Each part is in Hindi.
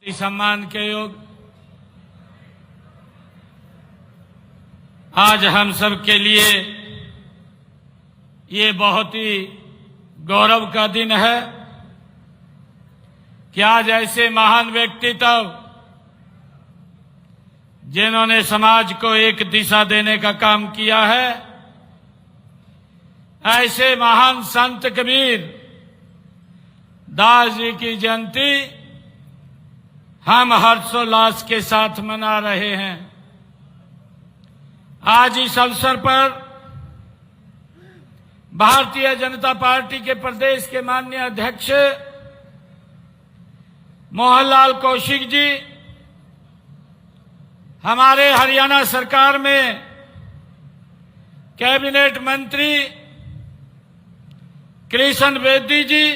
सम्मान के योग आज हम सब के लिए ये बहुत ही गौरव का दिन है कि आज ऐसे महान व्यक्तित्व जिन्होंने समाज को एक दिशा देने का काम किया है, ऐसे महान संत कबीर दास जी की जयंती हम हर्षोल्लास के साथ मना रहे हैं। आज इस अवसर पर भारतीय जनता पार्टी के प्रदेश के माननीय अध्यक्ष मोहनलाल कौशिक जी, हमारे हरियाणा सरकार में कैबिनेट मंत्री कृष्ण बेदी जी,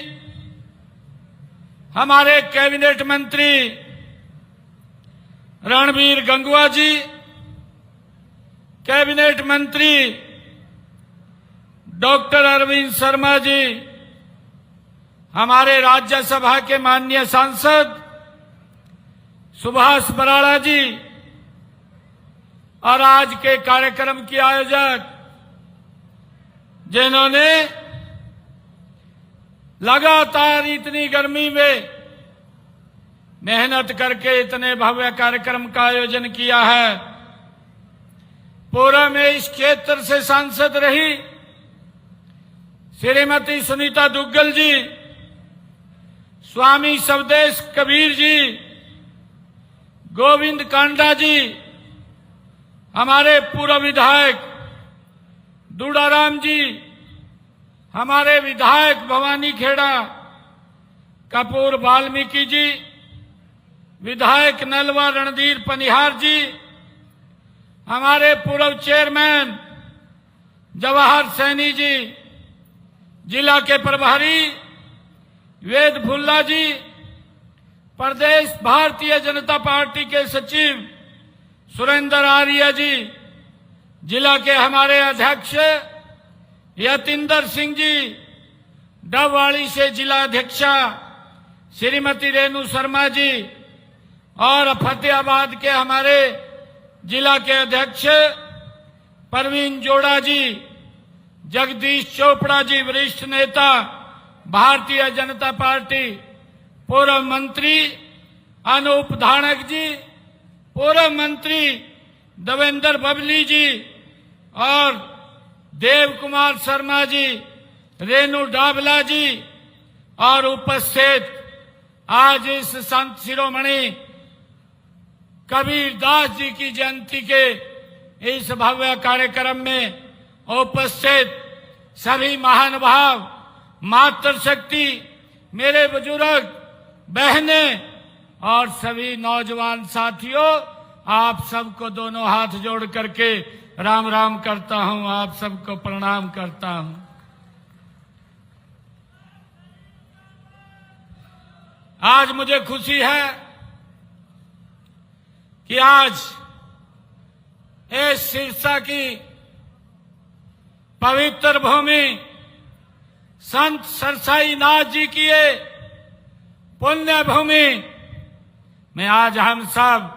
हमारे कैबिनेट मंत्री रणबीर गंगवा जी, कैबिनेट मंत्री डॉक्टर अरविंद शर्मा जी, हमारे राज्यसभा के माननीय सांसद सुभाष बराड़ा जी और आज के कार्यक्रम के आयोजक जिन्होंने लगातार इतनी गर्मी में मेहनत करके इतने भव्य कार्यक्रम का आयोजन किया है। पूर्व में इस क्षेत्र से सांसद रही श्रीमती सुनीता दुग्गल जी, स्वामी सवदेश कबीर जी, गोविंद कांडा जी, हमारे पूर्व विधायक दुड़ाराम जी, हमारे विधायक भवानी खेड़ा कपूर वाल्मीकि जी, विधायक नलवा रणधीर पनिहार जी, हमारे पूर्व चेयरमैन जवाहर सैनी जी, जिला के प्रभारी वेद भुल्ला जी, प्रदेश भारतीय जनता पार्टी के सचिव सुरेंद्र आर्य जी, जिला के हमारे अध्यक्ष यतींदर सिंह जी, डबवाड़ी से जिला अध्यक्षा श्रीमती रेणु शर्मा जी और फतेहाबाद के हमारे जिला के अध्यक्ष परवीन जोड़ा जी, जगदीश चोपड़ा जी, वरिष्ठ नेता भारतीय जनता पार्टी, पूर्व मंत्री अनूप धानक जी, पूर्व मंत्री देवेंद्र बबली जी और देव कुमार शर्मा जी, रेणु डाबला जी और उपस्थित आज इस संत शिरोमणि कबीर दास जी की जयंती के इस भव्य कार्यक्रम में उपस्थित सभी महानुभाव, मातृशक्ति, मेरे बुजुर्ग, बहनें और सभी नौजवान साथियों, आप सबको दोनों हाथ जोड़ करके राम राम करता हूं, आप सबको प्रणाम करता हूं। आज मुझे खुशी है कि आज इस सिरसा की पवित्र भूमि संत सरसाई नाथ जी की ये पुण्य भूमि में आज हम सब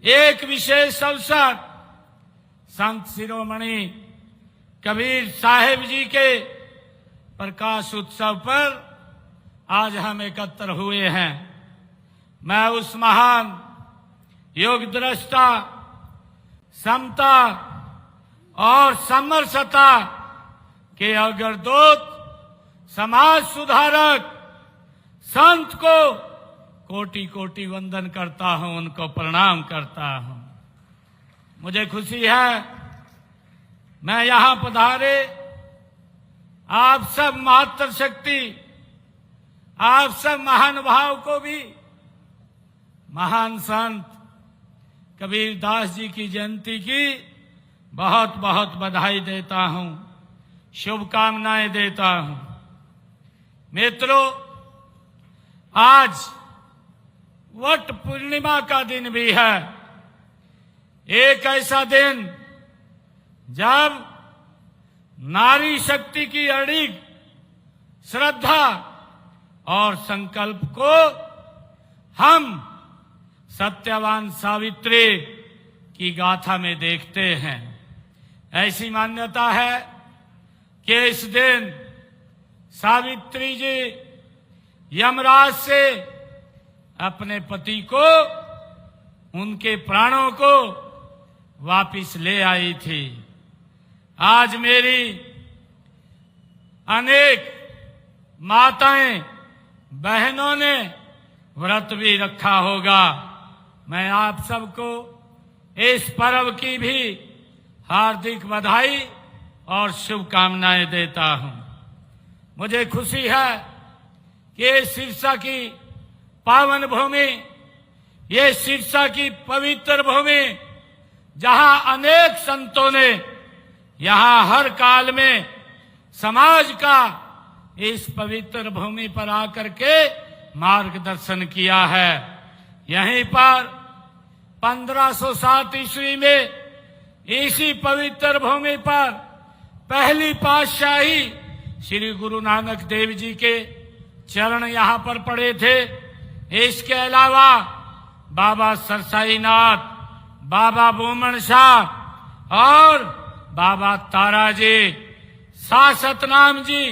एक विशेष अवसर संत शिरोमणि कबीर साहिब जी के प्रकाश उत्सव पर आज हम एकत्र हुए हैं। मैं उस महान योग दृष्टा, समता और समरसता के अग्रदूत, समाज सुधारक संत को कोटि कोटि वंदन करता हूं, उनको प्रणाम करता हूं। मुझे खुशी है मैं यहां पधारे आप सब मातृशक्ति, आप सब महानुभाव को भी महान संत कबीर दास जी की जयंती की बहुत बहुत बधाई देता हूं, शुभकामनाएं देता हूं। मित्रों, आज वट पूर्णिमा का दिन भी है, एक ऐसा दिन जब नारी शक्ति की अड़िग श्रद्धा और संकल्प को हम सत्यवान सावित्री की गाथा में देखते हैं। ऐसी मान्यता है कि इस दिन सावित्री जी यमराज से अपने पति को, उनके प्राणों को वापिस ले आई थी। आज मेरी अनेक माताएं बहनों ने व्रत भी रखा होगा। मैं आप सबको इस पर्व की भी हार्दिक बधाई और शुभकामनाएं देता हूं। मुझे खुशी है कि ये सिरसा की पावन भूमि, ये सिरसा की पवित्र भूमि, जहां अनेक संतों ने यहां हर काल में समाज का इस पवित्र भूमि पर आकर के मार्गदर्शन किया है। यहीं पर 1507 ईस्वी में इसी पवित्र भूमि पर पहली पातशाही श्री गुरु नानक देव जी के चरण यहाँ पर पड़े थे। इसके अलावा बाबा सरसाईनाथ, बाबा बोमन शाह और बाबा ताराजी, सासतनाम जी,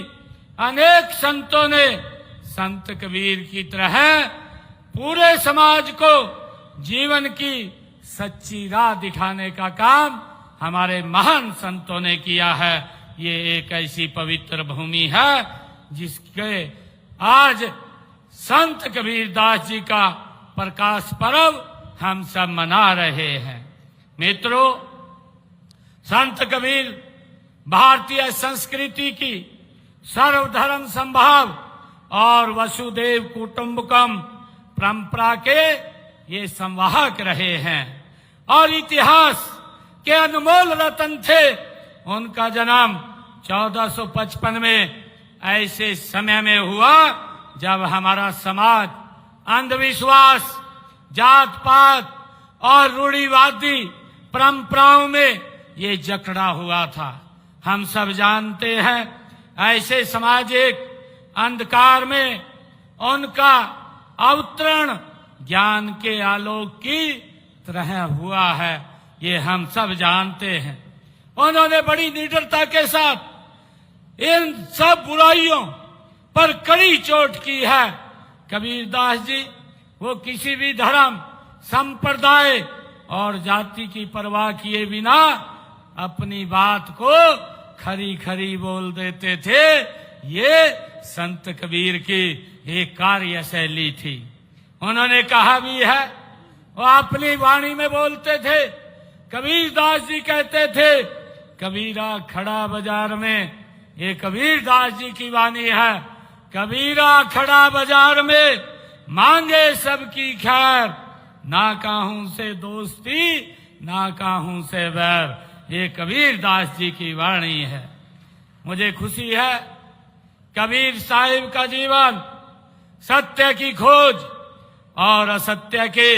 अनेक संतों ने संत कबीर की तरह पूरे समाज को जीवन की सच्ची राह दिखाने का काम हमारे महान संतों ने किया है। ये एक ऐसी पवित्र भूमि है जिसके आज संत कबीरदास जी का प्रकाश पर्व हम सब मना रहे हैं। मित्रों, संत कबीर भारतीय संस्कृति की सर्वधर्म संभाव और वसुदेव कुटुंबकम परंपरा के ये संवाहक रहे हैं और इतिहास के अनमोल रतन थे। उनका जन्म 1455 में ऐसे समय में हुआ जब हमारा समाज अंधविश्वास, जात पात और रूढ़िवादी परंपराओं में ये जकड़ा हुआ था। हम सब जानते हैं ऐसे सामाजिक अंधकार में उनका अवतरण ज्ञान के आलोक की तरह हुआ है, ये हम सब जानते हैं। उन्होंने बड़ी निडरता के साथ इन सब बुराइयों पर कड़ी चोट की है। कबीरदास जी वो किसी भी धर्म, संप्रदाय और जाति की परवाह किए बिना अपनी बात को खरी खरी बोल देते थे। ये संत कबीर की एक कार्यशैली थी। उन्होंने कहा भी है, वो अपनी वाणी में बोलते थे। कबीरदास जी कहते थे, कबीरा खड़ा बाजार में, ये कबीरदास जी की वाणी है। कबीरा खड़ा बाजार में मांगे सबकी खैर, ना काहू से दोस्ती ना काहू से बैर। ये कबीरदास जी की वाणी है। मुझे खुशी है कबीर साहिब का जीवन सत्य की खोज और असत्य के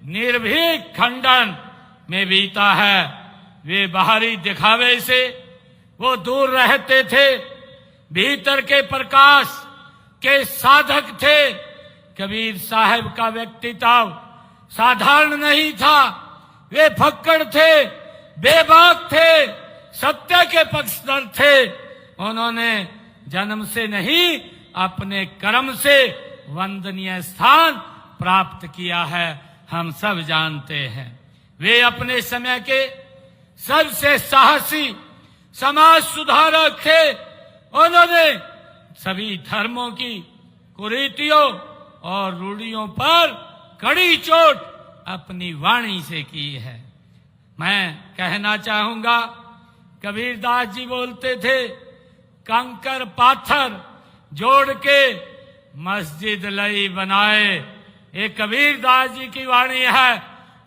निर्भीक खंडन में बीता है। वे बाहरी दिखावे से वो दूर रहते थे, भीतर के प्रकाश के साधक थे। कबीर साहब का व्यक्तित्व साधारण नहीं था। वे फक्कड़ थे, बेबाक थे, सत्य के पक्षधर थे। उन्होंने जन्म से नहीं अपने कर्म से वंदनीय स्थान प्राप्त किया है, हम सब जानते हैं। वे अपने समय के सबसे साहसी समाज सुधारक थे। उन्होंने सभी धर्मों की कुरीतियों और रूढ़ियों पर कड़ी चोट अपनी वाणी से की है। मैं कहना चाहूंगा, कबीरदास जी बोलते थे, कंकर पाथर जोड़ के मस्जिद लई बनाए। ये कबीरदास जी की वाणी है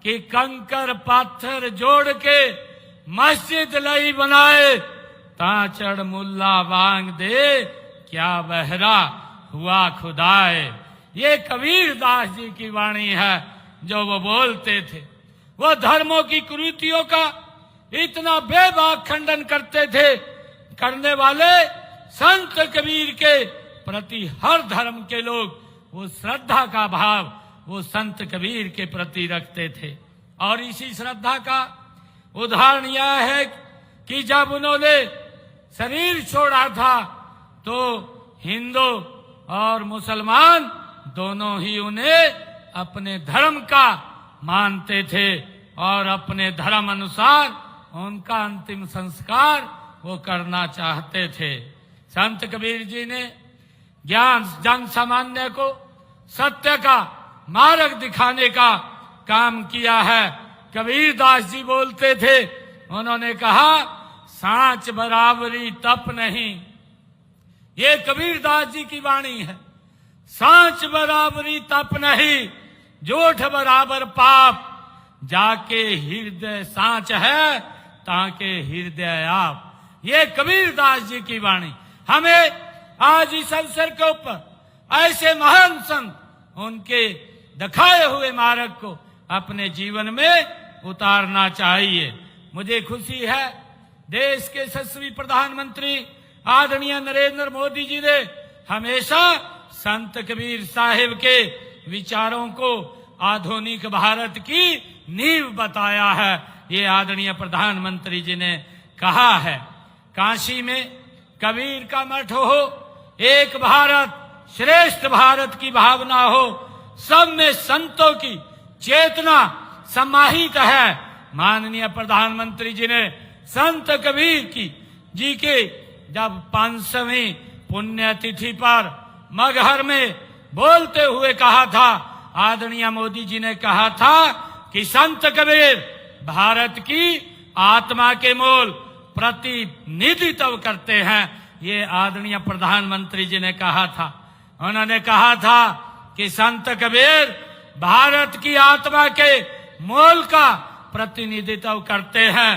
कि कंकर पाथर जोड़ के मस्जिद लई बनाए, ताचड़ मुल्ला बांग दे क्या बहरा हुआ खुदाए। ये कबीरदास जी की वाणी है जो वो बोलते थे। वो धर्मों की कुरीतियों का इतना बेबाक खंडन करते थे। करने वाले संत कबीर के प्रति हर धर्म के लोग वो श्रद्धा का भाव वो संत कबीर के प्रति रखते थे। और इसी श्रद्धा का उदाहरण यह है कि जब उन्होंने शरीर छोड़ा था तो हिंदू और मुसलमान दोनों ही उन्हें अपने धर्म का मानते थे और अपने धर्म अनुसार उनका अंतिम संस्कार वो करना चाहते थे। संत कबीर जी ने ज्ञान जन सामान्य को सत्य का मार्ग दिखाने का काम किया है। कबीर दास जी बोलते थे, उन्होंने कहा सांच बराबरी तप नहीं। ये कबीर दास जी की वाणी है। सांच बराबरी तप नहीं, झूठ बराबर पाप, जाके हृदय सांच है ताके हृदय आप। ये कबीर दास जी की वाणी। हमें आज इस अवसर के ऊपर ऐसे महान संत उनके दिखाए हुए मार्ग को अपने जीवन में उतारना चाहिए। मुझे खुशी है देश के यशस्वी प्रधानमंत्री आदरणीय नरेंद्र मोदी जी ने हमेशा संत कबीर साहिब के विचारों को आधुनिक भारत की नींव बताया है। ये आदरणीय प्रधानमंत्री जी ने कहा है, काशी में कबीर का मठ हो, एक भारत श्रेष्ठ भारत की भावना हो, सब में संतों की चेतना समाहित है। माननीय प्रधानमंत्री जी ने संत कबीर जी के जब 500वीं पुण्यतिथि पर मगहर में बोलते हुए कहा था, आदरणीय मोदी जी ने कहा था कि संत कबीर भारत की आत्मा के मूल प्रतिनिधित्व करते हैं। ये आदरणीय प्रधानमंत्री जी ने कहा था। उन्होंने कहा था कि संत कबीर भारत की आत्मा के मूल का प्रतिनिधित्व करते हैं।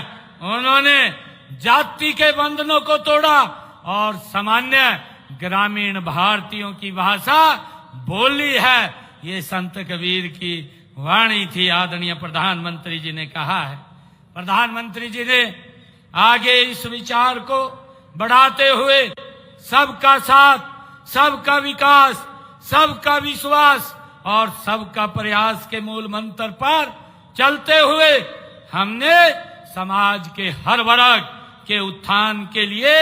उन्होंने जाति के बंधनों को तोड़ा और सामान्य ग्रामीण भारतीयों की भाषा बोली है। ये संत कबीर की वाणी थी। आदरणीय प्रधानमंत्री जी ने कहा है। प्रधानमंत्री जी ने आगे इस विचार को बढ़ाते हुए सबका साथ, सबका विकास, सबका विश्वास और सबका प्रयास के मूल मंत्र पर चलते हुए हमने समाज के हर वर्ग के उत्थान के लिए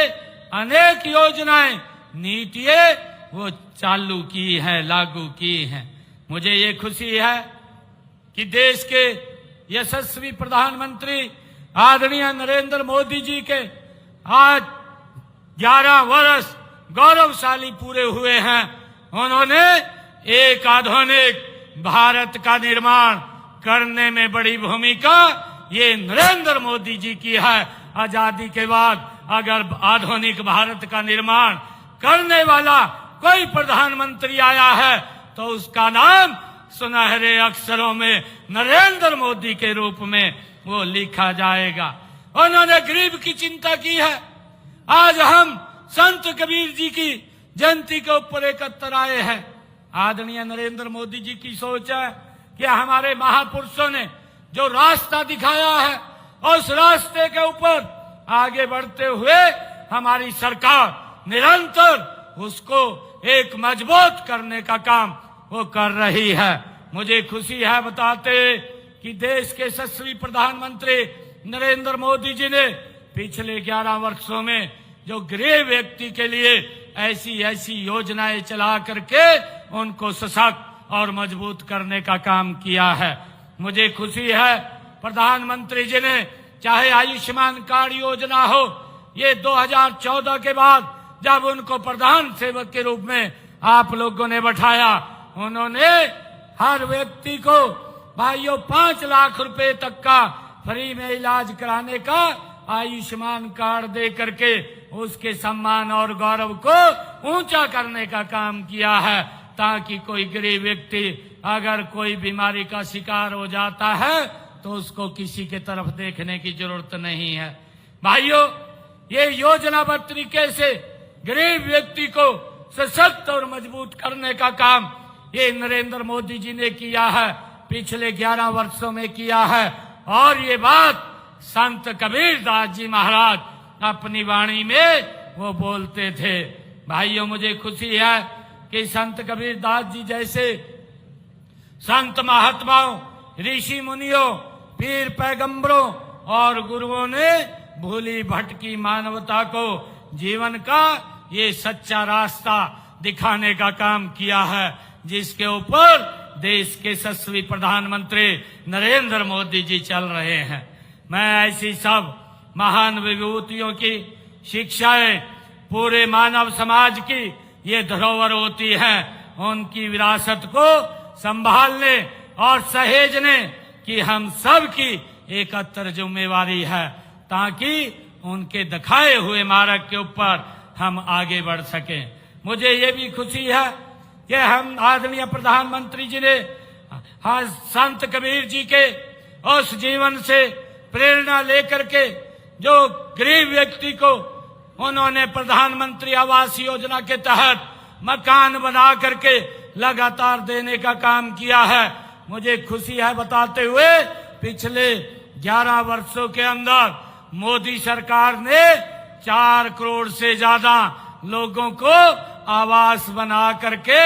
अनेक योजनाएं, नीतियां वो चालू की है, लागू की हैं। मुझे ये खुशी है कि देश के यशस्वी प्रधानमंत्री आदरणीय नरेंद्र मोदी जी के आज 11 वर्ष गौरवशाली पूरे हुए हैं। उन्होंने एक आधुनिक भारत का निर्माण करने में बड़ी भूमिका ये नरेंद्र मोदी जी की है। आजादी के बाद अगर आधुनिक भारत का निर्माण करने वाला कोई प्रधानमंत्री आया है तो उसका नाम सुनहरे अक्षरों में नरेंद्र मोदी के रूप में वो लिखा जाएगा। उन्होंने गरीब की चिंता की है। आज हम संत कबीर जी की जयंती के ऊपर एकत्र आए हैं। आदरणीय नरेंद्र मोदी जी की सोच है कि हमारे महापुरुषों ने जो रास्ता दिखाया है उस रास्ते के ऊपर आगे बढ़ते हुए हमारी सरकार निरंतर उसको एक मजबूत करने का काम वो कर रही है। मुझे खुशी है बताते कि देश के यशस्वी प्रधानमंत्री नरेंद्र मोदी जी ने पिछले 11 वर्षों में जो गरीब व्यक्ति के लिए ऐसी योजनाएं चला करके उनको सशक्त और मजबूत करने का काम किया है। मुझे खुशी है प्रधानमंत्री जी ने चाहे आयुष्मान कार्ड योजना हो, ये 2014 के बाद जब उनको प्रधान सेवक के रूप में आप लोगों ने बैठाया, उन्होंने हर व्यक्ति को भाइयों 5 लाख रुपए तक का फ्री में इलाज कराने का आयुष्मान कार्ड दे करके उसके सम्मान और गौरव को ऊंचा करने का काम किया है, ताकि कोई गरीब व्यक्ति अगर कोई बीमारी का शिकार हो जाता है तो उसको किसी के तरफ देखने की जरूरत नहीं है। भाइयों, ये योजनाबद्ध तरीके से गरीब व्यक्ति को सशक्त और मजबूत करने का काम ये नरेंद्र मोदी जी ने किया है, पिछले 11 वर्षों में किया है। और ये बात संत कबीर दास जी महाराज अपनी वाणी में वो बोलते थे। भाइयों, मुझे खुशी है कि संत कबीर दास जी जैसे संत महात्माओं, ऋषि मुनियों, पीर पैगंबरों और गुरुओं ने भूली भटकी मानवता को जीवन का ये सच्चा रास्ता दिखाने का काम किया है, जिसके ऊपर देश के यशस्वी प्रधानमंत्री नरेंद्र मोदी जी चल रहे हैं। मैं ऐसी सब महान विभूतियों की शिक्षाएं पूरे मानव समाज की ये धरोहर होती है, उनकी विरासत को संभालने और सहेजने की हम सब की एकत्र जिम्मेवारी है, ताकि उनके दिखाए हुए मार्ग के ऊपर हम आगे बढ़ सकें। मुझे ये भी खुशी है कि हम आदरणीय प्रधानमंत्री जी ने संत कबीर जी के उस जीवन से प्रेरणा लेकर के जो गरीब व्यक्ति को उन्होंने प्रधानमंत्री आवास योजना के तहत मकान बना करके लगातार देने का काम किया है। मुझे खुशी है बताते हुए पिछले 11 वर्षों के अंदर मोदी सरकार ने 4 करोड़ से ज्यादा लोगों को आवास बना करके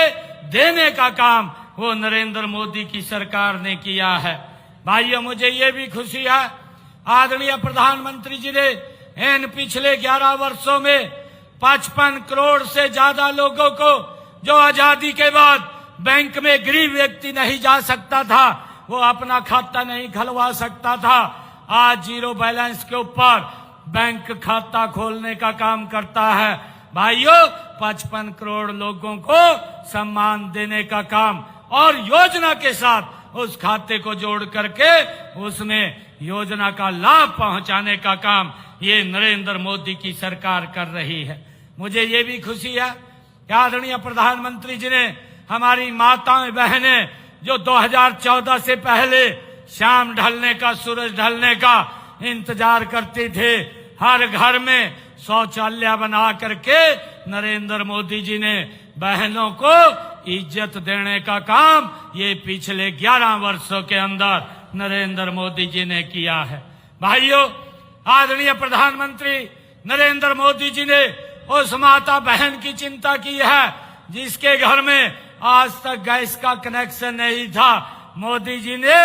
देने का काम वो नरेंद्र मोदी की सरकार ने किया है। भाइयों, मुझे ये भी खुशी है आदरणीय प्रधानमंत्री जी ने इन पिछले 11 वर्षों में 55 करोड़ से ज्यादा लोगों को, जो आजादी के बाद बैंक में गरीब व्यक्ति नहीं जा सकता था, वो अपना खाता नहीं खुलवा सकता था, आज जीरो बैलेंस के ऊपर बैंक खाता खोलने का काम करता है। भाइयों, 55 करोड़ लोगों को सम्मान देने का काम और योजना के साथ उस खाते को जोड़ करके उसमें योजना का लाभ पहुंचाने का काम ये नरेंद्र मोदी की सरकार कर रही है। मुझे ये भी खुशी है कि आदरणीय प्रधानमंत्री जी ने हमारी माताएं बहनें जो 2014 से पहले शाम ढलने का, सूरज ढलने का इंतजार करते थे, हर घर में शौचालय बना करके नरेंद्र मोदी जी ने बहनों को इज्जत देने का काम ये पिछले 11 वर्षों के अंदर नरेंद्र मोदी जी ने किया है। भाइयों, आदरणीय प्रधानमंत्री नरेंद्र मोदी जी ने उस माता बहन की चिंता की है जिसके घर में आज तक गैस का कनेक्शन नहीं था। मोदी जी ने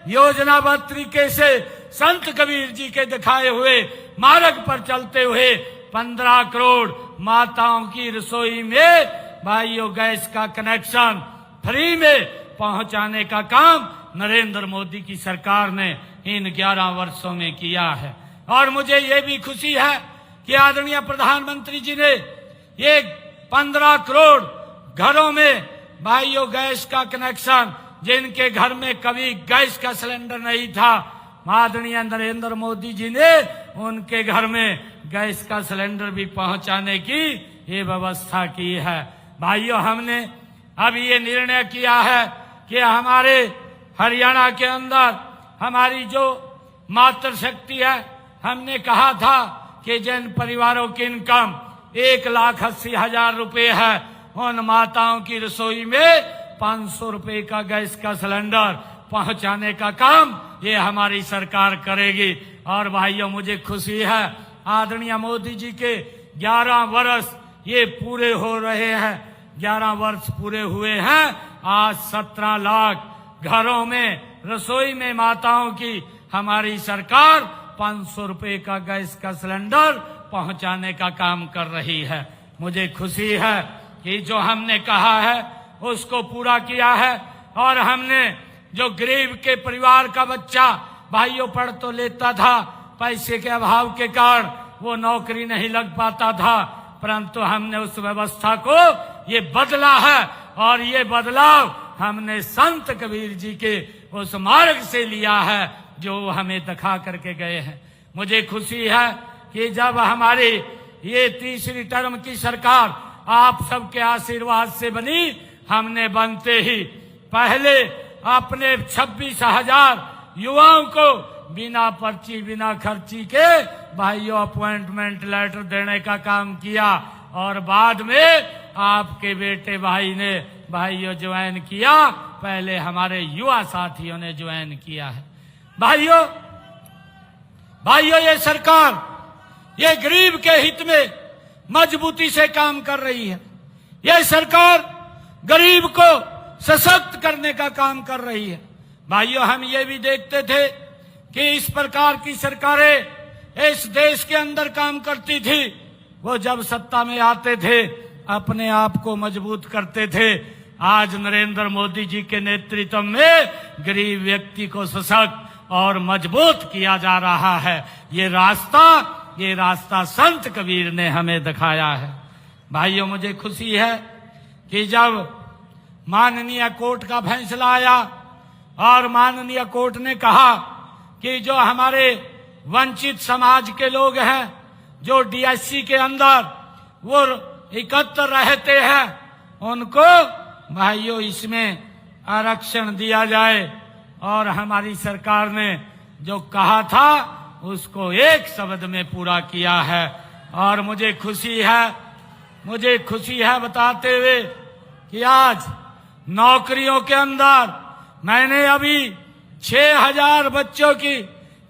योजनाबद्ध तरीके से संत कबीर जी के दिखाए हुए मार्ग पर चलते हुए 15 करोड़ माताओं की रसोई में भाइयों गैस का कनेक्शन फ्री में पहुंचाने का काम नरेंद्र मोदी की सरकार ने इन 11 वर्षों में किया है। और मुझे ये भी खुशी है कि आदरणीय प्रधानमंत्री जी ने ये 15 करोड़ घरों में भाइयों गैस का कनेक्शन, जिनके घर में कभी गैस का सिलेंडर नहीं था, आदरणीय नरेंद्र मोदी जी ने उनके घर में गैस का सिलेंडर भी पहुंचाने की ये व्यवस्था की है। भाइयों, हमने अब ये निर्णय किया है कि हमारे हरियाणा के अंदर हमारी जो मातृशक्ति है, हमने कहा था कि जिन परिवारों की इनकम 1,80,000 रुपए है, उन माताओं की रसोई में 500 रुपए का गैस का सिलेंडर पहुंचाने का काम ये हमारी सरकार करेगी। और भाइयों, मुझे खुशी है आदरणीय मोदी जी के 11 वर्ष ये पूरे हो रहे हैं, 11 वर्ष पूरे हुए हैं। आज 17 लाख घरों में रसोई में माताओं की हमारी सरकार 500 रुपए का गैस का सिलेंडर पहुंचाने का काम कर रही है। मुझे खुशी है कि जो हमने कहा है उसको पूरा किया है। और हमने जो गरीब के परिवार का बच्चा भाइयों पढ़ तो लेता था, पैसे के अभाव के कारण वो नौकरी नहीं लग पाता था, परंतु हमने उस व्यवस्था को ये बदला है। और ये बदलाव हमने संत कबीर जी के उस मार्ग से लिया है जो हमें दिखा करके गए हैं। मुझे खुशी है कि जब हमारी ये तीसरी टर्म की सरकार आप सबके आशीर्वाद से बनी, हमने बनते ही पहले अपने 26,000 युवाओं को बिना पर्ची बिना खर्ची के भाइयों अपॉइंटमेंट लेटर देने का काम किया। और बाद में आपके बेटे भाई ने भाइयों ज्वाइन किया, पहले हमारे युवा साथियों ने ज्वाइन किया है। भाइयों ये सरकार ये गरीब के हित में मजबूती से काम कर रही है। ये सरकार गरीब को सशक्त करने का काम कर रही है। भाइयों, हम ये भी देखते थे कि इस प्रकार की सरकारें इस देश के अंदर काम करती थी। वो जब सत्ता में आते थे अपने आप को मजबूत करते थे। आज नरेंद्र मोदी जी के नेतृत्व में गरीब व्यक्ति को सशक्त और मजबूत किया जा रहा है। ये रास्ता संत कबीर ने हमें दिखाया है। भाइयों, मुझे खुशी है कि जब माननीय कोर्ट का फैसला आया और माननीय कोर्ट ने कहा कि जो हमारे वंचित समाज के लोग हैं, जो डीएससी के अंदर वो एकत्र रहते हैं, उनको भाइयों इसमें आरक्षण दिया जाए। और हमारी सरकार ने जो कहा था उसको एक शब्द में पूरा किया है। और मुझे खुशी है बताते हुए कि आज नौकरियों के अंदर मैंने अभी 6000 बच्चों की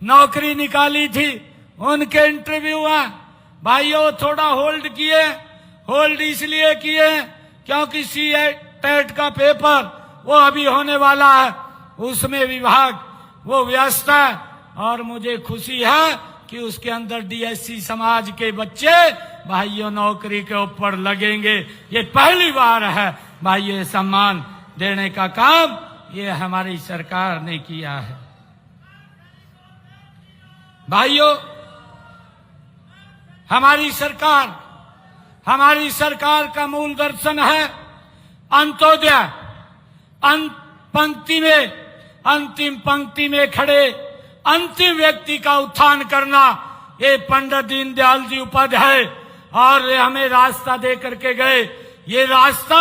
नौकरी निकाली थी, उनके इंटरव्यू हुआ। भाइयों, थोड़ा होल्ड इसलिए किए क्योंकि टेट का पेपर वो अभी होने वाला है, उसमें विभाग वो व्यस्त है। और मुझे खुशी है कि उसके अंदर डीएससी समाज के बच्चे भाइयों नौकरी के ऊपर लगेंगे। ये पहली बार है भाइयों, सम्मान देने का काम ये हमारी सरकार ने किया है। भाइयों, हमारी सरकार का मूल दर्शन है अंत्योदय। अंतिम पंक्ति में खड़े अंतिम व्यक्ति का उत्थान करना, ये पंडित दीनदयाल जी उपाध्याय और हमें रास्ता दे करके गए। ये रास्ता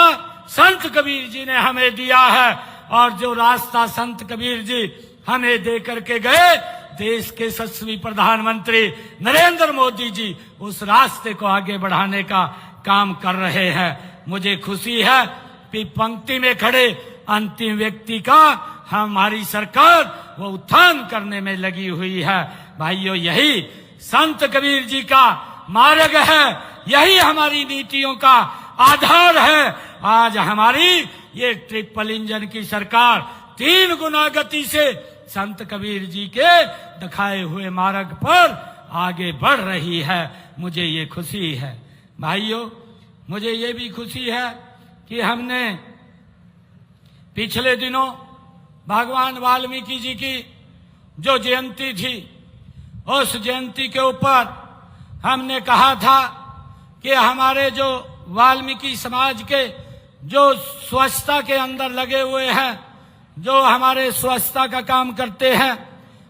संत कबीर जी ने हमें दिया है। और जो रास्ता संत कबीर जी हमें दे करके गए, देश के यशस्वी प्रधानमंत्री नरेंद्र मोदी जी उस रास्ते को आगे बढ़ाने का काम कर रहे हैं। मुझे खुशी है कि पंक्ति में खड़े अंतिम व्यक्ति का हमारी सरकार वो उत्थान करने में लगी हुई है। भाइयों, यही संत कबीर जी का मार्ग है, यही हमारी नीतियों का आधार है। आज हमारी ये ट्रिपल इंजन की सरकार 3 गुना गति से संत कबीर जी के दिखाए हुए मार्ग पर आगे बढ़ रही है। मुझे ये खुशी है। भाइयों, मुझे ये भी खुशी है कि हमने पिछले दिनों भगवान वाल्मीकि जी की जो जयंती थी, उस जयंती के ऊपर हमने कहा था कि हमारे जो वाल्मीकि समाज के जो स्वच्छता के अंदर लगे हुए हैं, जो हमारे स्वच्छता का काम करते हैं,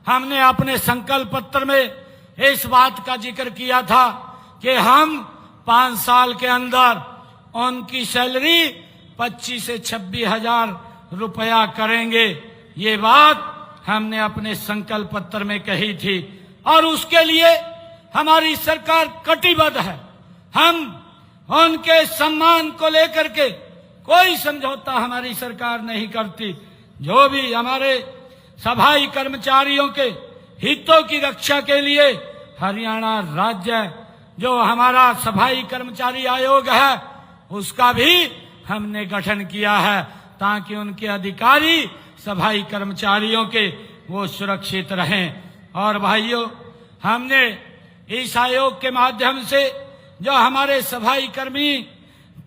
हमने अपने संकल्प पत्र में इस बात का जिक्र किया था कि हम 5 साल के अंदर उनकी सैलरी 25 से 26 हजार रुपया करेंगे। ये बात हमने अपने संकल्प पत्र में कही थी और उसके लिए हमारी सरकार कटिबद्ध है। हम उनके सम्मान को लेकर के कोई समझौता हमारी सरकार नहीं करती। जो भी हमारे सफाई कर्मचारियों के हितों की रक्षा के लिए हरियाणा राज्य जो हमारा सफाई कर्मचारी आयोग है, उसका भी हमने गठन किया है ताकि उनके अधिकारी सफाई कर्मचारियों के वो सुरक्षित रहें। और भाइयों, हमने इस आयोग के माध्यम से जो हमारे सफाई कर्मी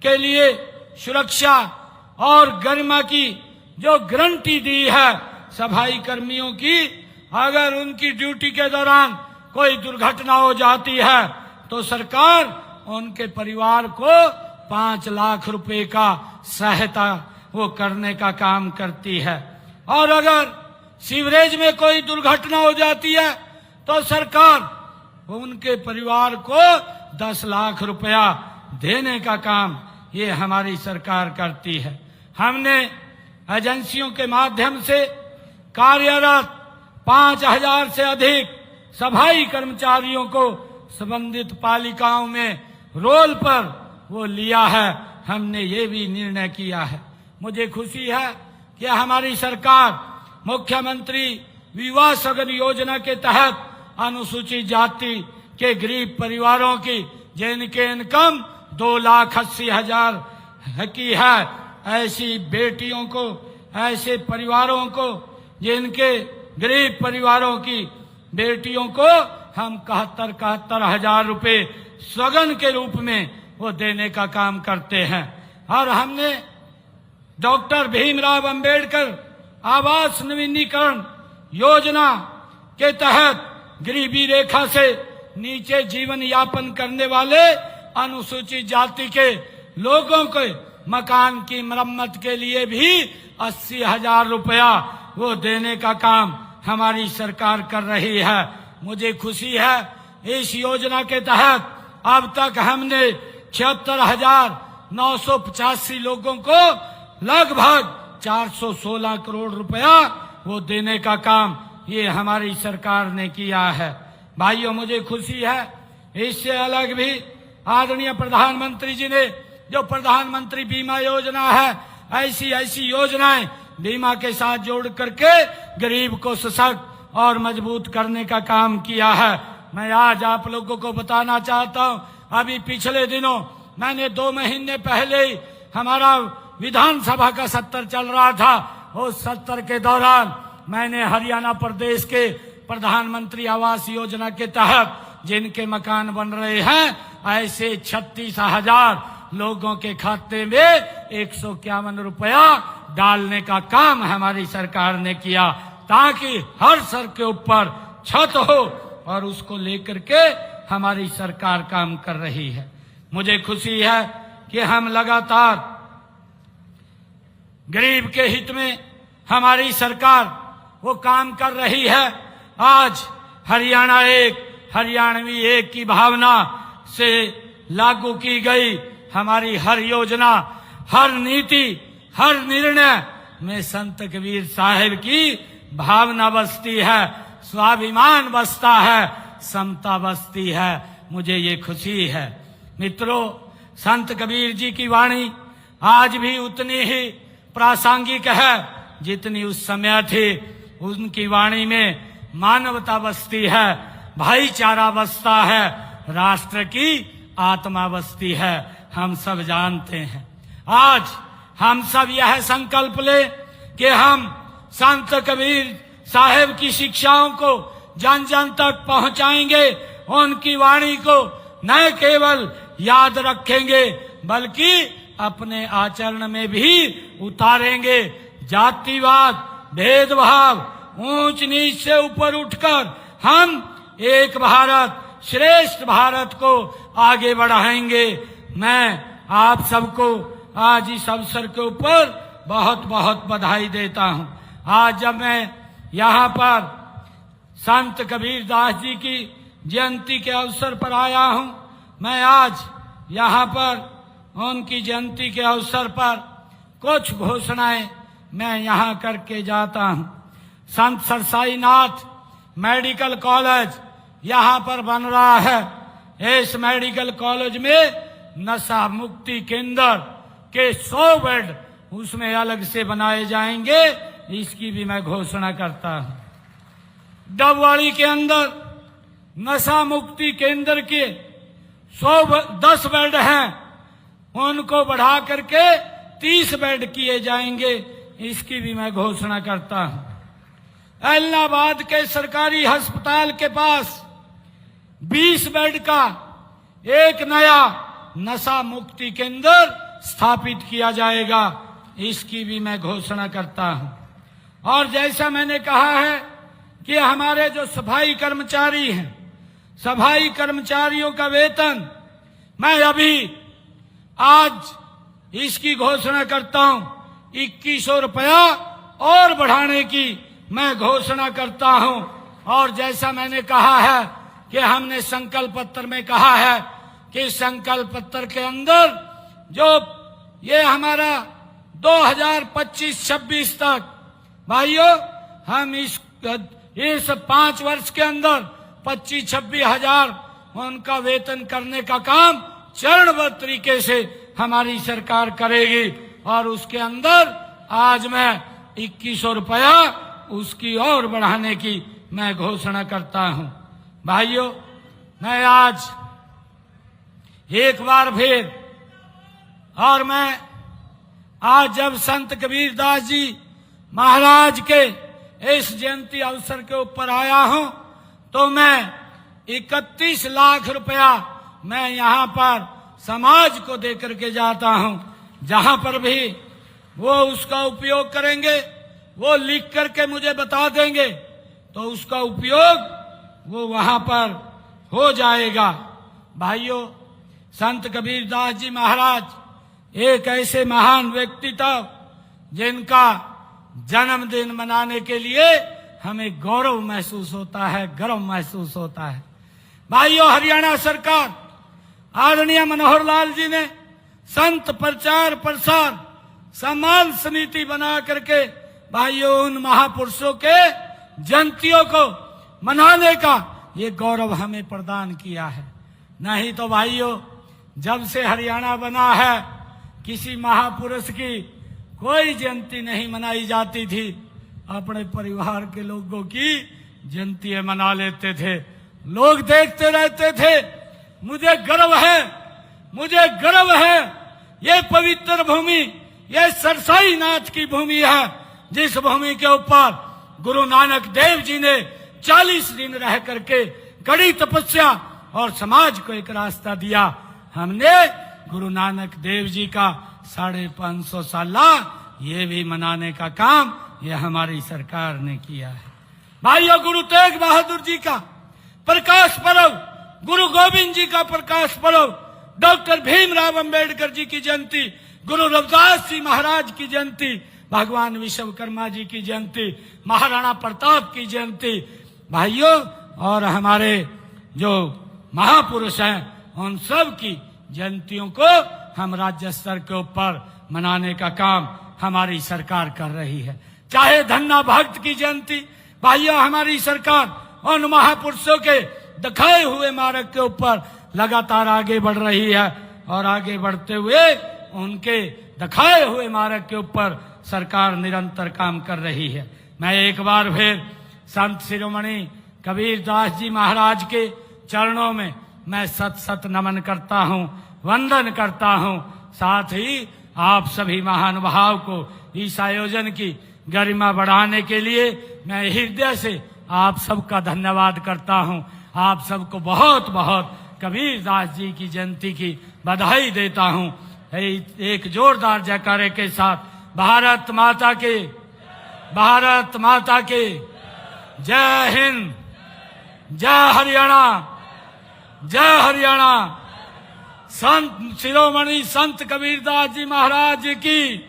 के लिए सुरक्षा और गरिमा की जो गारंटी दी है, सफाई कर्मियों की अगर उनकी ड्यूटी के दौरान कोई दुर्घटना हो जाती है तो सरकार उनके परिवार को 5 लाख रुपए का सहायता वो करने का काम करती है। और अगर सीवरेज में कोई दुर्घटना हो जाती है तो सरकार उनके परिवार को 10 लाख रुपया देने का काम ये हमारी सरकार करती है। हमने एजेंसियों के माध्यम से कार्यरत 5000 से अधिक सफाई कर्मचारियों को संबंधित पालिकाओं में रोल पर वो लिया है। हमने ये भी निर्णय किया है। मुझे खुशी है कि हमारी सरकार मुख्यमंत्री विवाह सगन योजना के तहत अनुसूचित जाति के गरीब परिवारों की जिनके इनकम 2,80,000 की है, ऐसी बेटियों को, ऐसे परिवारों को, जिनके गरीब परिवारों की बेटियों को हम 71 हजार रुपए सगन के रूप में वो देने का काम करते हैं। और हमने डॉक्टर भीमराव अंबेडकर आवास नवीनीकरण योजना के तहत गरीबी रेखा से नीचे जीवन यापन करने वाले अनुसूचित जाति के लोगों के मकान की मरम्मत के लिए भी 80 हजार रुपया वो देने का काम हमारी सरकार कर रही है। मुझे खुशी है, इस योजना के तहत अब तक हमने 76,985 लोगों को लगभग 416 करोड़ रुपया वो देने का काम ये हमारी सरकार ने किया है। भाइयों, मुझे खुशी है, इससे अलग भी आदरणीय प्रधानमंत्री जी ने जो प्रधानमंत्री बीमा योजना है, ऐसी योजनाएं बीमा के साथ जोड़ करके गरीब को सशक्त और मजबूत करने का काम किया है। मैं आज आप लोगों को बताना चाहता हूं, अभी पिछले दिनों मैंने 2 महीने पहले ही हमारा विधानसभा का सत्र चल रहा था, उस सत्र के दौरान मैंने हरियाणा प्रदेश के प्रधानमंत्री आवास योजना के तहत जिनके मकान बन रहे हैं, ऐसे 36,000 लोगों के खाते में 151 रुपया डालने का काम हमारी सरकार ने किया, ताकि हर सर के ऊपर छत हो, और उसको लेकर के हमारी सरकार काम कर रही है। मुझे खुशी है कि हम लगातार गरीब के हित में हमारी सरकार वो काम कर रही है। आज हरियाणा एक, हरियाणवी एक की भावना से लागू की गई हमारी हर योजना, हर नीति, हर निर्णय में संत कबीर साहिब की भावना बसती है, स्वाभिमान बसता है, समता बसती है। मुझे ये खुशी है। मित्रों, संत कबीर जी की वाणी आज भी उतनी ही प्रासंगिक है जितनी उस समय थी। उनकी वाणी में मानवता बसती है, भाईचारा बसता है, राष्ट्र की आत्मा बसती है। हम सब जानते हैं। आज हम सब यह संकल्प ले कि हम संत कबीर साहिब की शिक्षाओं को जन जन तक पहुंचाएंगे, उनकी वाणी को न केवल याद रखेंगे बल्कि अपने आचरण में भी उतारेंगे। जातिवाद, भेदभाव, ऊंच नीच से ऊपर उठकर हम एक भारत श्रेष्ठ भारत को आगे बढ़ाएंगे। मैं आप सबको आज इस अवसर के ऊपर बहुत बहुत बधाई देता हूं। आज जब मैं यहाँ पर संत कबीर दास जी की जयंती के अवसर पर आया हूं, मैं आज यहाँ पर उनकी जयंती के अवसर पर कुछ घोषणाएं मैं यहाँ करके जाता हूं। संत सरसाईनाथ मेडिकल कॉलेज यहाँ पर बन रहा है। इस मेडिकल कॉलेज में नशा मुक्ति केंद्र के 100 बेड उसमें अलग से बनाए जाएंगे, इसकी भी मैं घोषणा करता हूं। डबवाड़ी के अंदर नशा मुक्ति केंद्र के 10 बेड हैं, उनको बढ़ा करके 30 बेड किए जाएंगे, इसकी भी मैं घोषणा करता हूं। इलाहाबाद के सरकारी अस्पताल के पास 20 बेड का एक नया नशा मुक्ति केंद्र स्थापित किया जाएगा, इसकी भी मैं घोषणा करता हूं। और जैसा मैंने कहा है कि हमारे जो सफाई कर्मचारी हैं, सफाई कर्मचारियों का वेतन मैं अभी आज इसकी घोषणा करता हूं, 2100 रुपया और बढ़ाने की मैं घोषणा करता हूं। और जैसा मैंने कहा है कि हमने संकल्प पत्र में कहा है कि संकल्प पत्र के अंदर जो ये हमारा 2025-26 तक, भाइयों, हम इस 5 वर्ष के अंदर 25-26 हजार उनका वेतन करने का काम चरणबद्ध तरीके से हमारी सरकार करेगी। और उसके अंदर आज मैं 2100 रुपया उसकी और बढ़ाने की मैं घोषणा करता हूं। भाइयों, मैं आज एक बार फिर और मैं आज जब संत कबीरदास जी महाराज के इस जयंती अवसर के ऊपर आया हूं, तो मैं 31 लाख रुपया मैं यहाँ पर समाज को दे करके जाता हूं। जहां पर भी वो उसका उपयोग करेंगे, वो लिख करके मुझे बता देंगे, तो उसका उपयोग वो वहां पर हो जाएगा। भाइयों, संत कबीरदास जी महाराज एक ऐसे महान व्यक्तित्व जिनका जन्मदिन मनाने के लिए हमें गौरव महसूस होता है, गर्व महसूस होता है। भाइयों, हरियाणा सरकार आदरणीय मनोहर लाल जी ने संत प्रचार प्रसार सम्मान समिति बना करके भाइयों उन महापुरुषों के जयंतियों को मनाने का ये गौरव हमें प्रदान किया है। नहीं तो भाइयों, जब से हरियाणा बना है किसी महापुरुष की कोई जयंती नहीं मनाई जाती थी। अपने परिवार के लोगों की जयंती मना लेते थे, लोग देखते रहते थे। मुझे गर्व है, मुझे गर्व है, ये पवित्र भूमि, ये सरसाई नाथ की भूमि है, जिस भूमि के ऊपर गुरु नानक देव जी ने 40 दिन रह करके कड़ी तपस्या और समाज को एक रास्ता दिया। हमने गुरु नानक देव जी का 550 साला ये भी मनाने का काम ये हमारी सरकार ने किया है। भाइयों, गुरु तेग बहादुर जी का प्रकाश पर्व, गुरु गोविंद जी का प्रकाश पर्व, डॉक्टर भीमराव अंबेडकर जी की जयंती, गुरु रविदास जी महाराज की जयंती, भगवान विश्वकर्मा जी की जयंती, महाराणा प्रताप की जयंती, भाइयों, और हमारे जो महापुरुष हैं उन सब की जयंतियों को हम राज्य स्तर के ऊपर मनाने का काम हमारी सरकार कर रही है। चाहे धन्ना भक्त की जयंती, भाइयों, हमारी सरकार उन महापुरुषों के दिखाए हुए मार्ग के ऊपर लगातार आगे बढ़ रही है और आगे बढ़ते हुए उनके दिखाए हुए मार्ग के ऊपर सरकार निरंतर काम कर रही है। मैं एक बार फिर संत शिरोमणि कबीरदास जी महाराज के चरणों में मैं सत सत नमन करता हूँ, वंदन करता हूँ। साथ ही आप सभी महानुभाव को इस आयोजन की गरिमा बढ़ाने के लिए मैं हृदय से आप सबका धन्यवाद करता हूँ। आप सबको बहुत बहुत कबीरदास जी की जयंती की बधाई देता हूँ। एक जोरदार जयकारे के साथ भारत माता के, भारत माता के जय हिंद, जय हरियाणा, जय हरियाणा। संत शिरोमणि संत कबीरदास जी महाराज की